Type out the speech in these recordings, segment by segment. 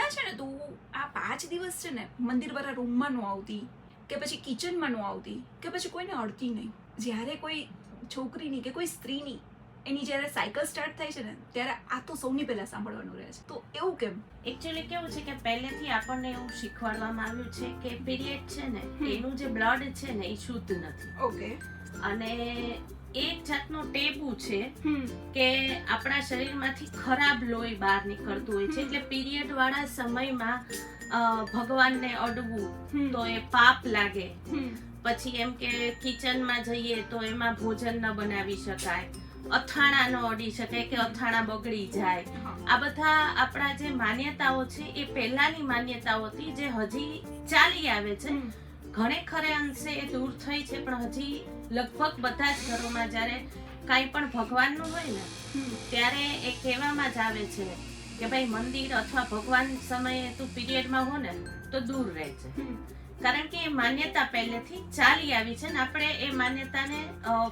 પહેલા છે ને તું આ 5 દિવસ છે ને મંદિરવાળા રૂમમાં ન આવતી કે પછી કિચનમાં ન આવતી કે પછી કોઈને અડતી નહીં. જ્યારે કોઈ છોકરીની કે કોઈ સ્ત્રીની એની જ્યારે સાયકલ સ્ટાર્ટ થાય છે ને ત્યારે આ તો સૌની પહેલા સાંભળવાનું રહે છે. તો એવું કેમ? એકચ્યુઅલી કેવું છે કે પહેલેથી આપણને એવું શીખવાડવામાં આવ્યું છે કે પીરિયડ છે ને એનું જે બ્લડ છે ને એ શુદ્ધ નથી. ઓકે. અને એક જાતનો ટેબુ છે કે આપણા શરીરમાંથી ખરાબ લોહી બહાર નીકળતું હોય છે. એટલે પીરિયડ વાળા સમયમાં ભગવાનને અડવું તો એ પાપ લાગે. પછી એમ કે કિચનમાં જઈએ તો એમાં ભોજન ન બનાવી શકાય, અથાણા ન અડી શકે કે અથાણા બગડી જાય. આ બધા આપણા જે માન્યતાઓ છે એ પહેલાની માન્યતાઓ હતી જે હજી ચાલી આવે છે. ઘણે ખરે અંશે એ દૂર થઈ છે, પણ હજી લગભગ બધા જ ઘરોમાં જ્યારે કાંઈ પણ ભગવાનનું હોય ને ત્યારે એ કહેવામાં જ આવે છે કે ભાઈ મંદિર અથવા ભગવાન સમયે તું પીરિયડમાં હો ને તો દૂર રહે છે. કારણ કે એ માન્યતા પહેલેથી ચાલી આવી છે ને આપણે એ માન્યતાને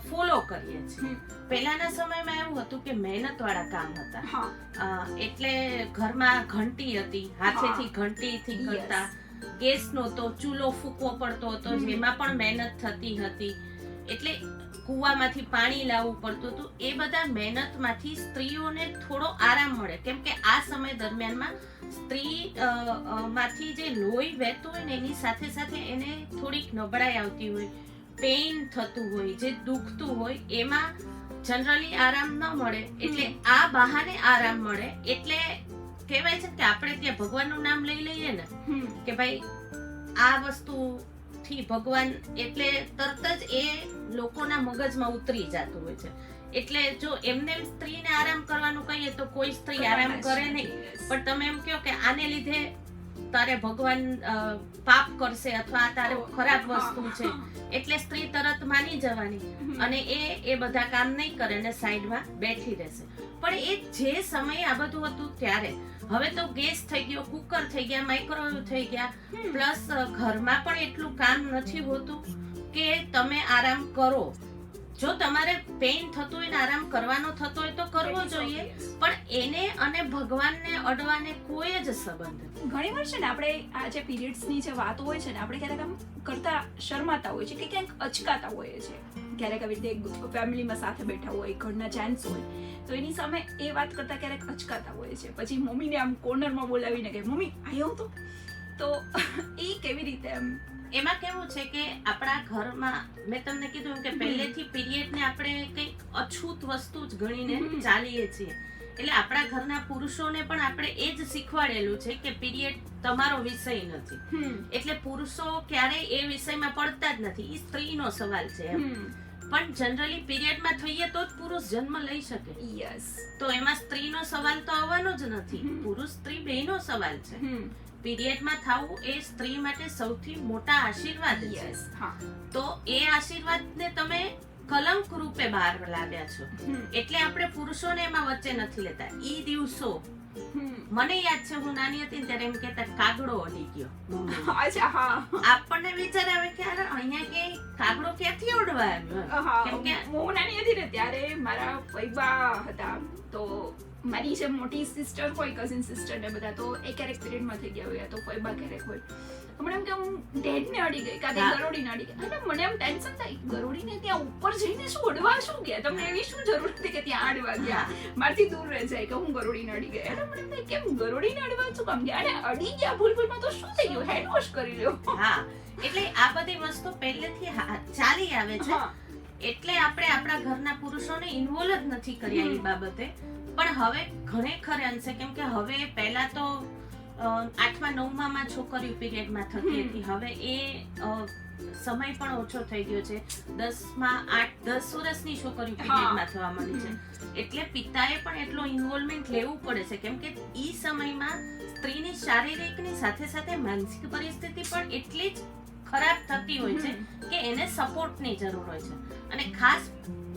ફોલો કરીએ છીએ. પહેલાના સમયમાં એવું હતું કે મહેનત વાળા કામ હતા. એટલે ઘરમાં ઘંટી હતી, હાથેથી ઘંટીથી કરતા. ગેસ નહોતો, ચૂલો ફૂંકવો પડતો હતો, જેમાં પણ મહેનત થતી હતી. એટલે કૂવામાંથી પાણી લાવવું પડતું હતું. એ બધા મહેનતમાંથી સ્ત્રીઓને થોડો આરામ મળે, કેમ કે આ સમય દરમિયાનમાં સ્ત્રી માંથી જે લોહી વહેતું હોય ને એની સાથે સાથે એને થોડીક નબળાઈ આવતી હોય, પેઇન થતું હોય, જે દુખતું હોય એમાં જનરલી આરામ ન મળે. એટલે આ બહાને આરામ મળે. એટલે કહેવાય છે કે આપણે ત્યાં ભગવાનનું નામ લઈ લઈએ ને કે ભાઈ આ વસ્તુ થી ભગવાન, એટલે તરત જ એ લોકોના મગજમાં ઉતરી જતું હોય છે. એટલે જો એમને સ્ત્રીને આરામ કરવાનું કહીએ તો કોઈ સ્ત્રી આરામ કરે નહીં. પણ તમે એમ કહો કે આને લીધે તારે ભગવાન પાપ કરશે અથવા તારે ખરાબ વસ્તુ છે એટલે સ્ત્રી તરત માની જવાની અને એ બધા કામ નહીં કરે અને સાઈડમાં બેઠી રહેશે. પણ એ જે સમયે આ બધું હતું ત્યારે, હવે તો ગેસ થઈ ગયો, કુકર થઈ ગયા, માઇક્રોવેવ થઈ ગયા, પ્લસ ઘરમાં પણ એટલું કામ નથી હોતું કે તમે આરામ કરો. જો તમારે પેઇન થતું હોય ને આરામ કરવાનો થતો હોય તો કરવો જોઈએ, પણ એને અને ભગવાનને અડવાને કોઈ જ સંબંધ નથી. ઘણી વાર છે ને આપણે આ જે પીરિયડ્સની જે વાતો હોય છે ને આપણે ક્યારેક આમ કરતા શરમાતા હોય છે કે ક્યાંક અચકાતા હોઈએ છે. ક્યારેક આવી રીતે ફેમિલીમાં સાથે બેઠા હોય, ઘરના જેન્ટ્સ હોય તો એની સામે એ વાત કરતા ક્યારેક અચકાતા હોય છે. પછી મમ્મીને આમ કોર્નરમાં બોલાવીને કે મમ્મી આવ્યો તો એ કેવી રીતે આમ? એમાં કેવું છે કે આપણા ઘરમાં મેં તમને કીધું કે પહેલેથી પીરિયડને આપણે કંઈક અછૂત વસ્તુ જ ગણીને ચાલીએ છીએ. એટલે આપણા ઘરના પુરુષોને પણ આપણે એ જ શીખવાડેલું છે કે પીરિયડ તમારો વિષય નથી. એટલે પુરુષો ક્યારેય એ વિષયમાં પડતા જ નથી. એ સ્ત્રીનો સવાલ છે એમ. પણ જનરલી પીરિયડમાં થઈએ તો જ પુરુષ જન્મ લઈ શકે. યસ. તો એમાં સ્ત્રીનો સવાલ તો આવવાનો જ નથી. પુરુષ સ્ત્રી બેયનો સવાલ છે. પીરિયડમાં થવું એ સ્ત્રી માટે સૌથી મોટા આશીર્વાદ છે. તો એ આશીર્વાદને તમે કલંક રૂપે બહાર લાવ્યા છો. એટલે આપણે પુરુષોને એમાં વચ્ચે નથી લેતા. ઈ દિવસો મને યાદ છે હું નાની હતી ત્યારે એમ કહેતા કાગડો અડી ગયો. અચ્છા, હા. આપણને વિચાર આવે કે અરે અહીંયા કે કાગડો ક્યાંથી ઉડવા આવ્યો? કેમ કે હું નાની હતી ને ત્યારે મારા ફઈબા હતા, તો મારી જે મોટી સિસ્ટર હોય, કઝિન સિસ્ટર ને બધા, તો એ ક્યારેક પીરિયડમાં થઈ ગયા હોય તો ફઈબા ક્યારેક હોય. મને એમ કે હું ડેડને અડી ગઈ કાં ગરોડીને અડી ગઈ. અને મને એમ ટેન્શન થાય, ગરોડીને ત્યાં ઉપર જઈને શું અડવા શું ગયા? તમને એવી શું જરૂર હતી કે ત્યાં અડવા ગયા? મારથી દૂર રહે જાય કે હું ગરોડીને અડી ગઈ. એટલે મને થાય કેમ ગરોડીને અડવા શું કામ ગયા? અને અડી ગયા ભૂલમાં તો શું થઈ ગયું? હેન્ડ વોશ કરી લ્યો. હા, એટલે આ બધી વસ્તુ પહેલેથી ચાલી આવે છે. એટલે આપણે આપણા ઘરના પુરુષોને ઇન્વોલ્વ જ નથી કર્યા એ બાબતે. પણ હવે ઘણે ખરે અંશે, કેમ કે હવે પહેલા તો 8મા 9મા છોકરીઓ પીરિયડમાં થતી હતી. હવે એ સમય પણ ઓછો થઈ ગયો છે. 10 વર્ષની છોકરીઓ પીરિયડમાં થવા માંડી છે. એટલે પિતાએ પણ એટલો ઇન્વોલ્વમેન્ટ લેવું પડે છે, કેમ કે ઈ સમયમાં સ્ત્રીની શારીરિકની સાથે સાથે માનસિક પરિસ્થિતિ પણ એટલી જ ખરાબ થતી હોય છે કે એને સપોર્ટની જરૂર હોય છે. અને ખાસ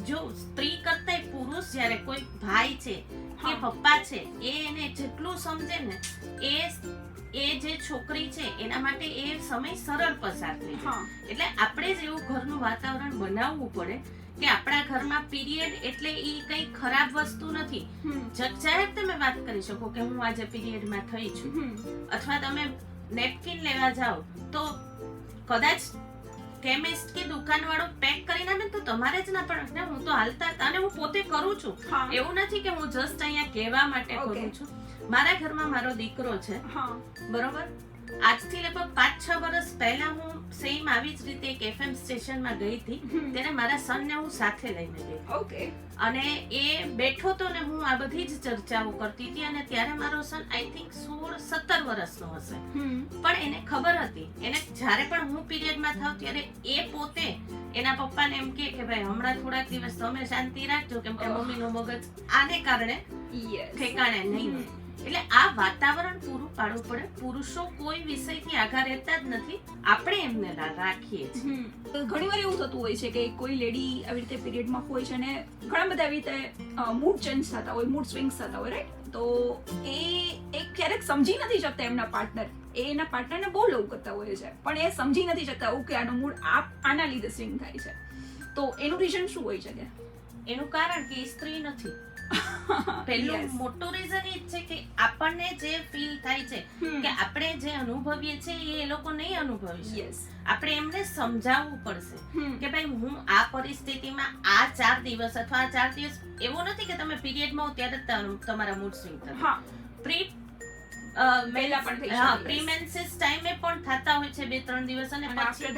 જો સ્ત્રી કરતા પુરુષ જ્યારે કોઈ ભાઈ છે કે પપ્પા છે એ એને જેટલું સમજે ને એ જે છોકરી છે એના માટે એ સમય સરળ પસાર થઈ જાય. એટલે આપણે જ એવું ઘરનું વાતાવરણ બનાવવું પડે કે આપણા ઘરમાં પીરિયડ એટલે ઈ કઈ ખરાબ વસ્તુ નથી. જ્યારે તમે વાત કરી શકો કે હું આજે પીરિયડમાં થઈ છું, અથવા તમે નેપકિન લેવા જાઓ તો કદાચ કેમિસ્ટ કે દુકાનવાળો પેક કરીને આપે તો તમારે જ ના પડે. હું તો હાલતા અને હું પોતે કરું છું, એવું નથી કે હું જસ્ટ અહીંયા કહેવા માટે કરું છું. મારા ઘરમાં મારો દીકરો છે, બરોબર. આજથી લગભગ 5-6 વર્ષ પહેલા હું સેમ આવી જ રીતે એક FM સ્ટેશનમાં ગઈ હતી. ત્યારે મારા સનને હું સાથે લઈને ગઈ અને એ બેઠો તો ને હું આ બધી જ ચર્ચાઓ કરતી હતી. અને ત્યારે મારો સન આઈ થિંક 16-17 વર્ષનો હશે, પણ એને ખબર હતી. એને જ્યારે પણ હું પીરિયડમાં થાવ ત્યારે એ પોતે એના પપ્પાને એમ કે ભાઈ હમણાં થોડાક દિવસ તમે શાંતિ રાખજો, કેમ કે મમ્મીનો મગજ આને કારણે ઠેકાણે નહીં. એટલે આ વાતાવરણ પૂરું પાડવું પડે. પુરુષો કોઈ વિષયથી આઘા રહેતા જ નથી, આપણે એમને રાખીએ છીએ. ઘણી વાર એવું થતું હોય છે કે કોઈ લેડી આવી રીતે પીરિયડમાં હોય છે અને ઘણા બધા આવી રીતે મૂડ ચેન્જ થતા હોય, મૂડ સ્વિંગ્સ થતા હોય, રાઈટ? તો એ ક્યારેક સમજી નથી શકતા એમના પાર્ટનર, એના પાર્ટનરને બહુ લવ કરતા હોય છે, પણ એ સમજી નથી શકતા ઓકે આનો મૂડ આના લીધે સ્વિંગ થાય છે. તો એનું રીઝન શું હોય શકે? એનું કારણ કે સ્ત્રી નથી. પહેલું મોટું રીઝન એ છે કે આપણને જે ફીલ થાય છે કે આપણે જે અનુભવીએ છીએ એ લોકો નહીં અનુભવી શકે. આપણે એમને સમજાવવું પડશે કે ભાઈ હું આ પરિસ્થિતિમાં આ 4 દિવસ અથવા આ 4 દિવસ, એવું નથી કે તમે પીરિયડમાં હો ત્યારે તમારા મૂડ સ્વિંગ થાય. પ્રીમેન્સિસ ટાઈમે પણ થતા હોય છે 2-3 દિવસ અને પછી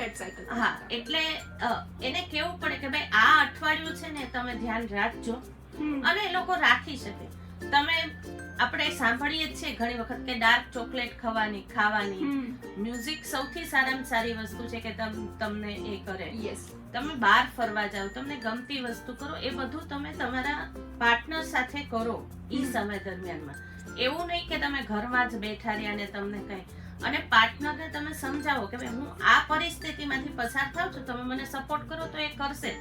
એટલે એને કેવું પડે કે ભાઈ આ અઠવાડિયું છે ને તમે ધ્યાન રાખજો, અને એ લોકો રાખી શકે. આપણે સાંભળીએ છીએ ઘણી વખત કે ડાર્ક ચોકલેટ ખાવાની. મ્યુઝિક સૌથી સારામાં સારી વસ્તુ છે કે તમને એ કરે. તમે બહાર ફરવા જાઓ, તમને ગમતી વસ્તુ કરો, એ બધું તમે તમારા પાર્ટનર સાથે કરો ઈ સમય દરમિયાનમાં. એવું નહીં કે તમે ઘરમાં જ બેઠા રહ્યા ને તમને કઈ. અને પાર્ટનરને તમે સમજાવો કે ભાઈ હું આ પરિસ્થિતિમાંથી પસાર થાઉં છું, તમે મને સપોર્ટ કરો તો એ કરશે.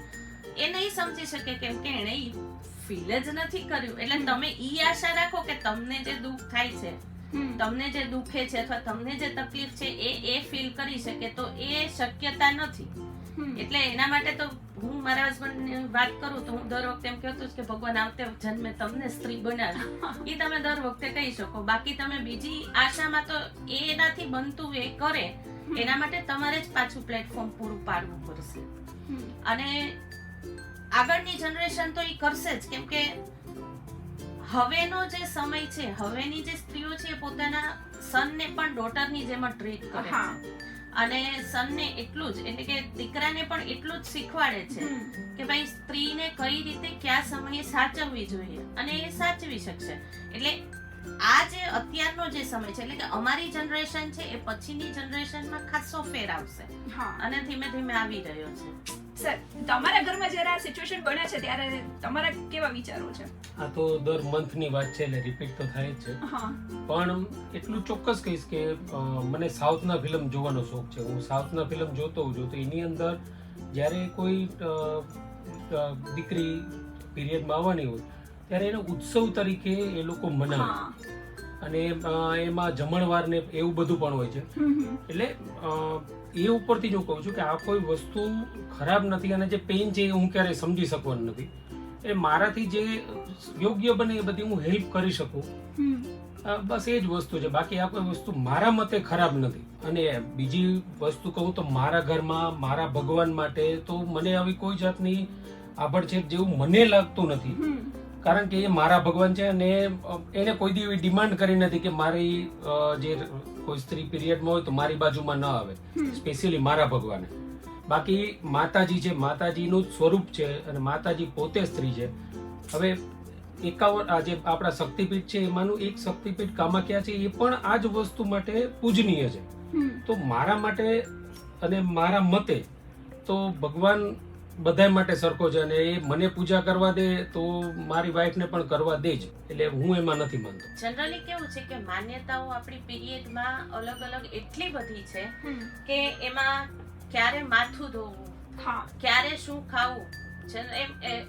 એ નહીં સમજી શકે કેમ કે એને ફીલ જ નથી કર્યું. એટલે તમે ઈ આશા રાખો કે તમને જે દુઃખ થાય છે, તમને જે દુખે છે અથવા તમને જે તકલીફ છે એ ફીલ કરી શકે, તો એ શક્યતા નથી. એટલે એના માટે તો હું મારા હસબન્ડની વાત કરું તો હું દર વખતે એમ કહેતું કે ભગવાન આવતે જન્મે તમને સ્ત્રી બનાવી, એ તમે દર વખતે કહી શકો. બાકી તમે બીજી આશામાં તો એનાથી બનતું એ કરે, એના માટે તમારે જ પાછું પ્લેટફોર્મ પૂરું પાડવું પડશે. અને આગળની જનરેશન તો એ કરશે જ, કેમ કે હવેનો જે સમય છે, હવેની જે સ્ત્રીઓ છે એ પોતાના સનને પણ ડોટરની જેમ ટ્રીટ કરે છે. અને સનને એટલું જ, એટલે કે દીકરાને પણ એટલું જ શીખવાડે છે કે ભાઈ સ્ત્રીને કઈ રીતે કયા સમયે સાચવવી જોઈએ, અને એ સાચવી શકશે. એટલે આ જે અત્યારનો જે સમય છે, એટલે કે અમારી જનરેશન છે એ પછીની જનરેશનમાં ખાસો ફેર આવશે અને ધીમે ધીમે આવી રહ્યો છે. સર, તમારા ઘરમાં જ્યારે આ સિચ્યુએશન બને છે ત્યારે તમારા કેવા વિચારો છે? આ તો દર મંથની વાત છે એટલે રિપીટ તો થાય જ છે. પણ એટલું ચોક્કસ કહીશ કે મને સાઉથના ફિલ્મ જોવાનો શોખ છે. હું સાઉથના ફિલ્મ જોતો હોઉં છું તો એની અંદર જ્યારે કોઈ દીકરી પીરિયડમાં આવવાની હોય ત્યારે એને ઉત્સવ તરીકે એ લોકો મનાવે, અને એમાં જમણવાર ને એવું બધું પણ હોય છે. એટલે એ ઉપરથી જ હું કહું છું કે આ કોઈ વસ્તુ ખરાબ નથી, અને જે પેઇન છે એ હું ક્યારેય સમજી શકવાનું નથી. એ મારાથી જે યોગ્ય બને એ બધી હું હેલ્પ કરી શકું, બસ એ જ વસ્તુ છે. બાકી આ કોઈ વસ્તુ મારા મતે ખરાબ નથી. અને બીજી વસ્તુ કહું તો મારા ઘરમાં મારા ભગવાન માટે તો મને આવી કોઈ જાતની આભડછેટ જેવું મને લાગતું નથી, કારણ કે એ મારા ભગવાન છે અને એને કોઈ દી એવી ડિમાન્ડ કરી નથી કે મારી જે કોઈ સ્ત્રી પીરિયડમાં હોય તો મારી બાજુમાં ન આવે, સ્પેશિયલી મારા ભગવાને. બાકી માતાજી છે, માતાજીનું જ સ્વરૂપ છે અને માતાજી પોતે સ્ત્રી છે. હવે 51 આ જે આપણા શક્તિપીઠ છે એમાંનું એક શક્તિપીઠ કામાખ્યા છે, એ પણ આ જ વસ્તુ માટે પૂજનીય છે. તો મારા માટે અને મારા મતે તો ભગવાન બધા માટે સરખો છે, અને એ મને પૂજા કરવા દે તો મારી વાઈફને પણ કરવા દે જ. એટલે હું એમાં નથી માનતો. જનરલી કેવું છે કે માન્યતાઓ આપણી પીરિયડમાં અલગ અલગ એટલી બધી છે કે એમાં ક્યારે માથું ધોવું, ક્યારે શું ખાવું, છે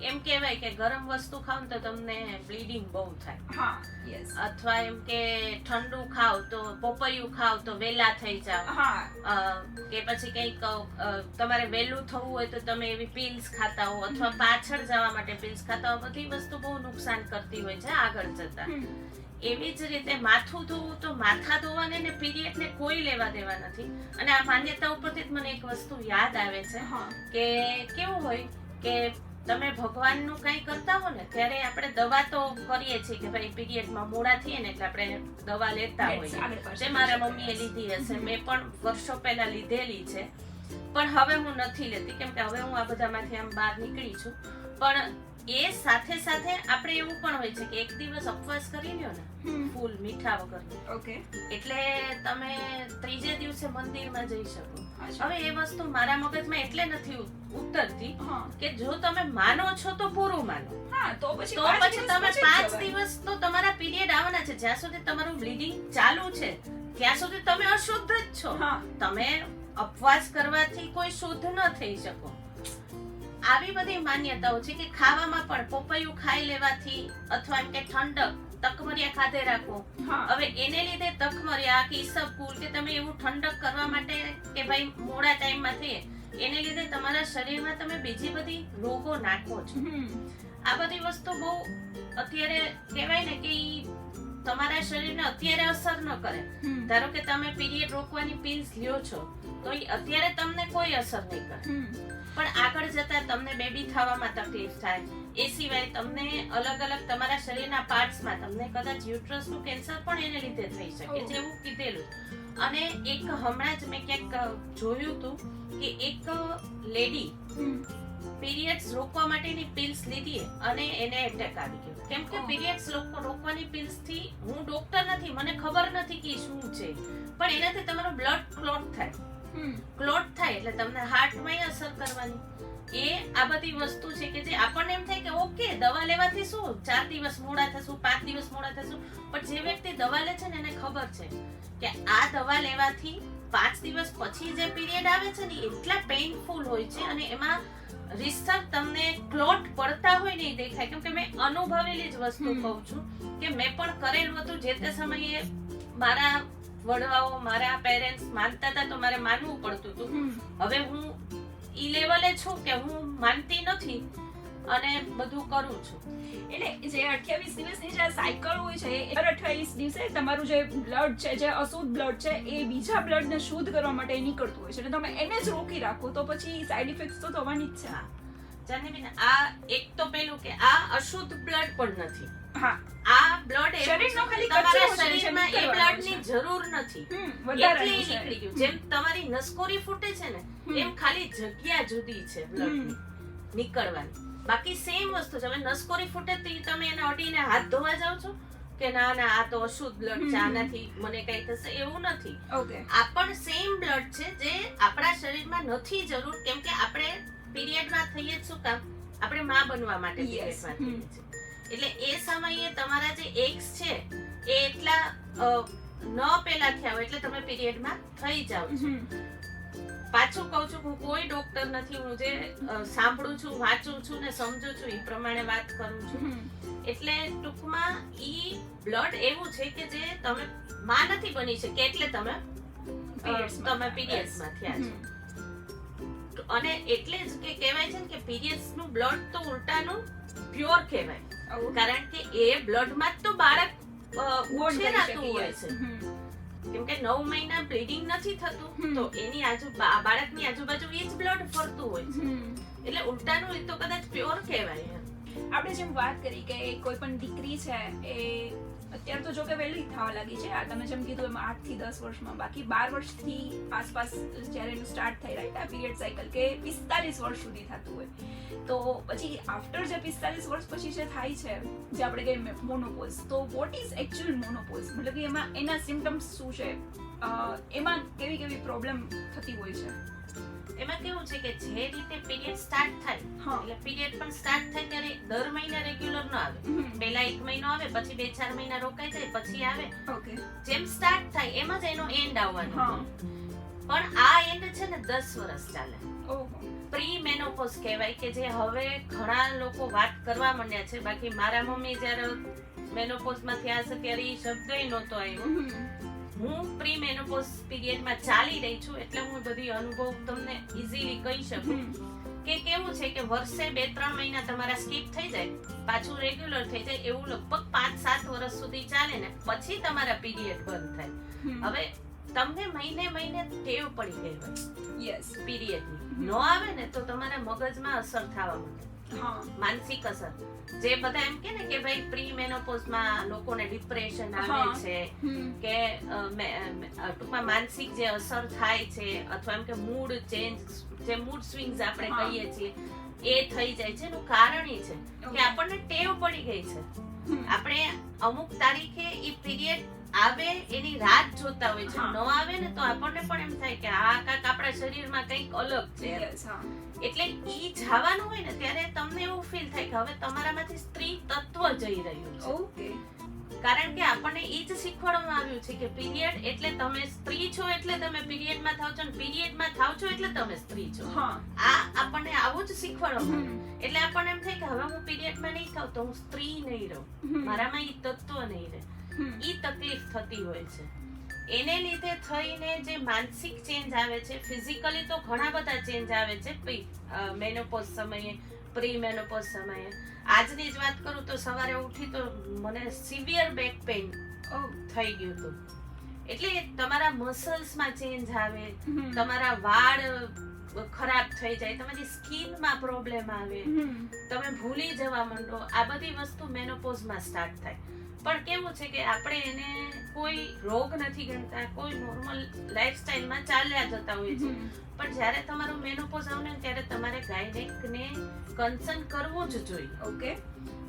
એમ કહેવાય કે ગરમ વસ્તુ ખાવ ને તો તમને બ્લીડિંગ બહુ થાય, હા યસ, અથવા એમ કે ઠંડુ ખાવ તો પપૈયું ખાવ તો વેલા થઈ જાવ, હા કે પછી કંઈક તમારે વહેલું થવું હોય તો તમે એવી પિલ્સ ખાતા હો અથવા પાછળ જવા માટે પિલ્સ ખાતા હો, બધી વસ્તુ બહુ નુકસાન કરતી હોય છે આગળ જતા. એવી જ રીતે માથું ધોવું તો માથા ધોવાને ને પીરિયડ ને કોઈ લેવા દેવા નથી. અને આ માન્યતા ઉપરથી જ મને એક વસ્તુ યાદ આવે છે કે કેવું હોય કે તમે ભગવાનનું કંઈ કરતા હો ને ત્યારે આપણે દવા તો કરીએ છીએ કે ભાઈ પીરિયડમાં મોડા થઈએ ને એટલે આપણે દવા લેતા હોઈએ. જે મારા મમ્મીએ લીધી હશે, મેં પણ વર્ષો પહેલા લીધેલી છે, પણ હવે હું નથી લેતી કેમ કે હવે હું આ બધામાંથી આમ બહાર નીકળી છું. પણ એ સાથે સાથે આપણે એવું પણ હોય છે કે એક દિવસ ઉપવાસ કરી લ્યો ને ફૂલ મીઠા વગર, ઓકે, એટલે તમે ત્રીજે દિવસે મંદિરમાં જઈ શકો. હવે એ વસ્તુ મારા મગજમાં એટલે નથી ઉતરતી કે જો તમે માનો છો તો પૂરું માનો, તો પછી તમે 5 દિવસ તો તમારા પીરિયડ આવવાના છે. જ્યાં સુધી તમારું બ્લીડિંગ ચાલુ છે ત્યાં સુધી તમે અશુદ્ધ જ છો. તમે ઉપવાસ કરવાથી કોઈ શુદ્ધ ન થઈ શકો. આવી બધી માન્યતાઓ છે કે ખાવામાં પણ પપૈયું ખાઈ લેવાથી અથવા એમ કે ઠંડક તકમરિયા ખાધે રાખો. હવે એને લીધે તકમરિયા કે ઈસબગુલ કે તમે એવું ઠંડક કરવા માટે કે ભાઈ મોડા ટાઈમમાં થઈએ એને લીધે તમારા શરીરમાં તમે બીજી બધી રોગો નાખો છો. આ બધી વસ્તુ બહુ અત્યારે કહેવાય ને કે તમારા શરીરને અત્યારે અસર ન કરે. ધારો કે તમે પીરિયડ રોકવાની પિલ્સ લ્યો છો તો એ અત્યારે તમને કોઈ અસર નહીં કરે, પણ આગળ જતા તમને બેબી થવામાં તકલીફ થાય. એ સિવાય તમને અલગ અલગ તમારા શરીરના પાર્ટ્સમાં તમને કદાચ યુટ્રસનું કેન્સર પણ એને લીધે થઈ શકે છે એવું કીધેલું. અને એક હમણાં જ મેં ક્યાંક જોયું હતું કે એક લેડી પીરિયડ્સ રોકવા માટેની પિલ્સ લીધી અને એને એટેક આવી ગયો. કેમ કે પીરિયડ્સ રોકવાની પિલ્સ થી, હું ડોક્ટર નથી, મને ખબર નથી કે શું છે, પણ એનાથી તમારો બ્લડ ક્લોટ થાય. ક્લોટ થાય એટલે તમને હાર્ટમાં અસર કરવાની. એ આ બધી વસ્તુ છે કે જે આપણને એમ થાય કે ઓકે દવા લેવાથી શું 4 દિવસ મોડા થશું, 5 દિવસ મોડા થશું, પણ જે વ્યક્તિ દવા લે છે ને એને ખબર છે કે આ દવા લેવાથી 5 દિવસ પછી જે પીરિયડ આવે છે ને એટલા પેઇનફુલ હોય છે અને એમાં રિસર્ચ તમને ક્લોટ પડતા હોય ને દેખાય. કેમ કે મેં અનુભવેલી જ વસ્તુ કહું છું કે મેં પણ કરેલું હતું. જે તે સમયે મારા વડવાઓ મારા પેરેન્ટ્સ માનતા હતા તો મારે માનવું પડતું હતું. હવે હું ઈ લેવલે છું કે હું માનતી નથી અને બધું કરું છું. એટલે જે 28 દિવસની જે સાયકલ હોય છે એ 28 દિવસે તમારું જે બ્લડ છે, જે અશુદ્ધ બ્લડ છે એ બીજા બ્લડને શુદ્ધ કરવા માટે નીકળતું હોય છે અને તમે એને જ રોકી રાખો તો પછી સાઈડ ઇફેક્ટ્સ તો થવાની જ છે. જાનવીબેન, આ એક તો પેલું કે આ અશુદ્ધ બ્લડ પણ નથી. આ બ્લડ શરીરનો ખાલી તમારા શરીરમાં એ બ્લડની જરૂર નથી, એટલે નીકળી ગયું. જેમ તમારી નસકોરી ફૂટે છે ને એમ ખાલી જગ્યા જુદી છે બ્લડની નીકળવાની. બાકી સેમ વસ્તુ છે. હવે નસકોરી ફૂટે તો તમે એને અડીને હાથ ધોવા જાવ છો કે ના ના આ તો અશુદ્ધ બ્લડ છે, આનાથી મને કઈ થશે, એવું નથી. આ પણ સેમ બ્લડ છે જે આપણા શરીરમાં નથી જરૂર. કેમ કે આપણે પીરિયડમાં થઈએ જ શું કામ? આપણે માં બનવા માટે પીરિયડમાં થઈએ છીએ. એટલે એ સમયે તમારા જે એગ્સ છે એ એટલા ન પેલા થયા હોય એટલે તમે પીરિયડમાં થઈ જાવ છો. પાછું કહું છું, હું કોઈ ડોક્ટર નથી. હું જે સાંભળું છું, વાંચું છું ને સમજું છું એ પ્રમાણે વાત કરું છું. એટલે ટૂંકમાં ઈ બ્લડ એવું છે કે જે તમે માં નથી બની શકે એટલે તમે પીરિયડ્સમાં થયા છો. અને એટલે જ કે કહેવાય છે કે પીરિયડ્સ નું બ્લડ તો ઉલટાનું પ્યોર કહેવાય. કારણ કે એ બ્લડ માં જ તો બાળક ઉછેરાતું હોય છે. કેમ કે 9 મહિના બ્લીડિંગ નથી થતું તો એની બાળકની આજુબાજુ એ જ બ્લડ ફરતું હોય છે. એટલે ઉલટાનું એ તો કદાચ પ્યોર કહેવાય. આપણે જેમ વાત કરી કે કોઈ પણ દીકરી છે એ અત્યારે તો જો કે વહેલી થવા લાગી છે. તમે જેમ કીધું એમ 8 થી 10 વર્ષમાં, બાકી 12 વર્ષથી આસપાસ જ્યારે એનું સ્ટાર્ટ થઈ રાઈટ આ પીરિયડ સાયકલ કે 45 વર્ષ સુધી થતું હોય, તો પછી આફ્ટર જે 45 વર્ષ પછી જે થાય છે જે આપણે કહીએ મોનોપોઝ, તો વોટ ઇઝ એકચ્યુઅલ મોનોપોઝ? મતલબ કે એમાં એના સિમ્પટમ્સ શું છે, એમાં કેવી કેવી પ્રોબ્લેમ થતી હોય છે? એમાં કેવું છે કે જે રીતે પીરિયડ સ્ટાર્ટ થાય એટલે પીરિયડ પણ સ્ટાર્ટ થાય ત્યારે દર મહિને રેગ્યુલર ન આવે. પહેલા 1 મહિનો આવે, પછી 2-4 મહિના રોકાઈ જાય, પછી આવે. જેમ સ્ટાર્ટ થાય એમ જ એનો એન્ડ આવવાનો. પણ આ એન્ડ છે ને 10 વર્ષ ચાલે. ઓહો. પ્રી મેનોપોઝ કહેવાય કે જે હવે ઘણા લોકો વાત કરવા માંડ્યા છે. બાકી મારા મમ્મી જ્યારે મેનોપોઝમાં થયા છે ત્યારે એ શબ્દ નહોતો આવ્યો. હું પ્રી મેનોપોઝ પીરિયડમાં ચાલી રહી છું એટલે હું બધી અનુભવ તમને ઈઝીલી કહી શકું કે કેવું છે કે વર્ષે 2-3 મહિના તમારા સ્કીપ થઈ જાય, પાછું રેગ્યુલર થઈ જાય, એવું લગભગ 5-7 વર્ષ સુધી ચાલે ને પછી તમારા પીરિયડ બંધ થાય. હવે તમને મહિને ટેવ પડી ગઈ હોય યસ પીરિયડની, નો આવે ને તો તમારા મગજમાં અસર થવા માંડે, માનસિક અસર. જે બધા એમ કે ને કે ભાઈ પ્રી મેનોપોઝમાં લોકોને ડિપ્રેશન આવે છે કે ટૂંકમાં માનસિક જે અસર થાય છે અથવા એમ કે મૂડ ચેન્જ, જે મૂડ સ્વિંગ્સ આપણે કહીએ છીએ એ થઈ જાય છે. એનું કારણ એ છે કે આપણને ટેવ પડી ગઈ છે. આપણે અમુક તારીખે એ પીરિયડ આવે એની રાત જોતા હોય છે, ન આવે ને તો આપણને પણ એમ થાય કે આ કાંઈક આપણા શરીરમાં કંઈક અલગ છે. એટલે ઈ જવાનું હોય ને ત્યારે તમને એવું ફીલ થાય કે હવે તમારામાંથી સ્ત્રી તત્વ જઈ રહ્યું છે. ઓકે. કારણ કે આપણને ઈ જ શીખવાડવામાં આવ્યું છે કે પીરિયડ એટલે તમે સ્ત્રી છો, એટલે તમે પીરિયડમાં થાવ છો, અને પીરિયડમાં થાવ છો એટલે તમે સ્ત્રી છો. આ આપણને આવું જ શીખવાડવામાં આવ્યું. એટલે આપણને એમ થાય કે હવે હું પીરિયડમાં નહીં થાવ તો હું સ્ત્રી નહીં રહું, મારામાં ઈ તત્વ નહીં રહે. ઈ તકલીફ થતી હોય છે. એને લીધે થઈને જે માનસિક ચેન્જ આવે છે, ફિઝિકલી તો ઘણા બધા ચેન્જ આવે છે મેનોપોઝ સમયે, પ્રી મેનોપોઝ સમયે. આજની જ વાત કરું તો સવારે ઉઠી તો મને સિવિયર બેક પેઇન થઈ ગયું હતું. એટલે તમારા મસલ્સમાં ચેન્જ આવે, તમારા વાળ ખરાબ થઈ જાય, તમારી સ્કિનમાં પ્રોબ્લેમ આવે, તમે ભૂલી જવા માંડો. આ બધી વસ્તુ મેનોપોઝમાં સ્ટાર્ટ થાય. પણ કેવું છે કે આપણે એને કોઈ રોગ નથી ગણતા, કોઈ નોર્મલ લાઈફસ્ટાઈલમાં ચાલ્યા જતા હોય છે. પણ જ્યારે તમારું મેનોપોઝ આવે ને ત્યારે તમારે ગાયનેકને કન્સર્ન કરવું જ જોઈએ. ઓકે.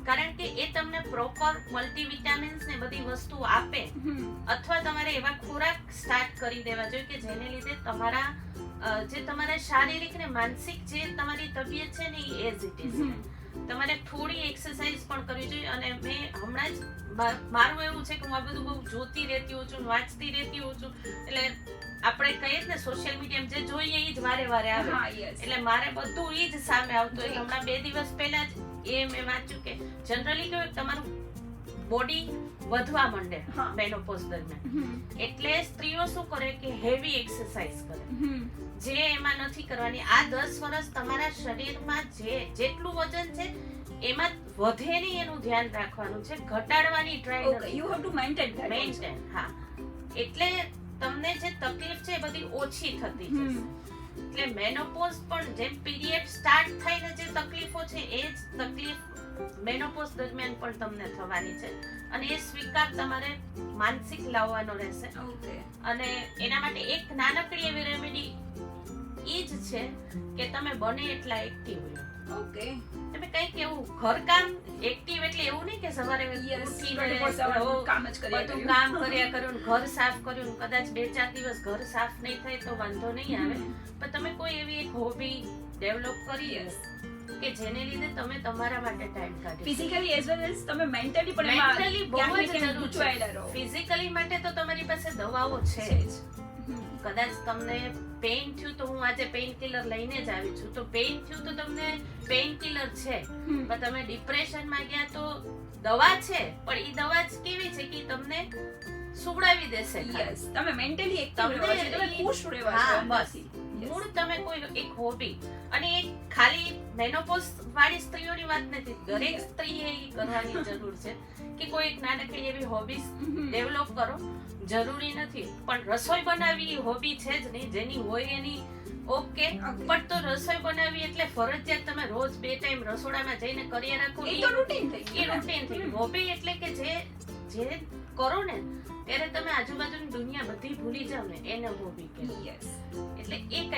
કારણ કે એ તમને પ્રોપર મલ્ટીવિટામિન્સ ને બધી વસ્તુ આપે, અથવા તમારે એવા ખોરાક સ્ટાર્ટ કરી દેવા જોઈએ કે જેને લીધે તમારા જે તમારા શારીરિક ને માનસિક જે તમારી તબિયત છે ને એ એઝ ઇટ ઇઝ. તમારે થોડી એક્સરસાઇઝ પણ કરવી જોઈએ. અને મેં હમણાં જ મારું એવું છે કે હું આ બધું બહુ જોતી રહેતી હોઉં છું, વાંચતી રહેતી હોઉં છું. એટલે આપણે કહીએ ને સોશિયલ મીડિયા જે જોઈએ એ જ વારે વારે આવે, એટલે મારે બધું એ જ સામે આવતું. એટલે હમણાં 2 દિવસ પહેલા જ એ મેં વાંચ્યું કે જનરલી કેવું તમારું બોડી વધવા માંડે મેનોપોઝ દરમિયાન. એટલે સ્ત્રીઓ શું કરે કે હેવી એક્સરસાઇઝ કરે, જે એમાં નથી કરવાની. આ 10 વર્ષ તમારા શરીરમાં જેટલું વજન છે એમાં વધે નહીં એનું ધ્યાન રાખવાનું છે, ઘટાડવાની ટ્રાય નથી. You have to maintain. હા, એટલે તમને જે તકલીફ છે એ બધી ઓછી થતી જશે. એટલે મેનોપોઝ પણ જેમ પીરિયડ સ્ટાર્ટ થઈને જે તકલીફો છે એ જ તકલીફ મેનોપોઝ દરમિયાન પણ તમને થવાની છે. અને એ સ્વીકાર તમારે માનસિક લાવવાનો રહેશે. અને એના માટે એક નાનકડી એવી રેમેડી ઈ જ છે કે તમે બને એટલા એક્ટિવ રહો. ઓકે. તમે કંઈક એવું ઘરકામ એક્ટિવ એટલે એવું નહીં કે સવારે કામ જ બધું કામ કર્યા કર્યું, ઘર સાફ કર્યું, કદાચ 2-4 દિવસ ઘર સાફ નહીં થાય તો વાંધો નહીં આવે. પણ તમે કોઈ એવી એક હોબી ડેવલપ કરી કે જેને લીધે તમે તમારા માટે ટાઈમ કાઢી. ફિઝિકલી એઝ વેલ એઝ તમે મેન્ટલી પણ મેન્ટલી બહુ જ જરૂરી છે. ફિઝિકલી માટે તો તમારી પાસે દવાઓ છે જ. કદાચ તમને પેઇન થયું તો હું આજે પેઇન કિલર લઈને જ આવી છું, તો પેઇન થયું તો તમને પેઇન કિલર છે. પણ તમે ડિપ્રેશનમાં ગયા તો દવા છે, પણ એ દવા જ કેવી છે કે તમને સુવડાવી દેશે. તમે મેન્ટલી એક્ટિવ રહો છો, તમે ખુશ રહેવા છો. બસ મૂળ તમે કોઈ એક હોબી. અને એક ખાલી મેનોપોઝ વાળી સ્ત્રીઓની વાત નથી, દરેક સ્ત્રીએ એ કરવાની જરૂર છે કે કોઈ એક નાનકડી એવી હોબીઝ ડેવલપ કરો. જરૂરી નથી પણ રસોઈ બનાવવી હોબી છે જ નહીં, જેની હોય એની ઓકે. પણ તો રસોઈ બનાવવી એટલે ફરજિયાત તમે રોજ 2 ટાઈમ રસોડામાં જઈને કર્યા રાખો, એ તો રૂટીન થઈ ગયું. હોબી એટલે કે જે કરો ને ત્યારે તમે આજુબાજુની દુનિયા બધી ભૂલી જાવ ને એને હોબી કહેવાય. એટલે એક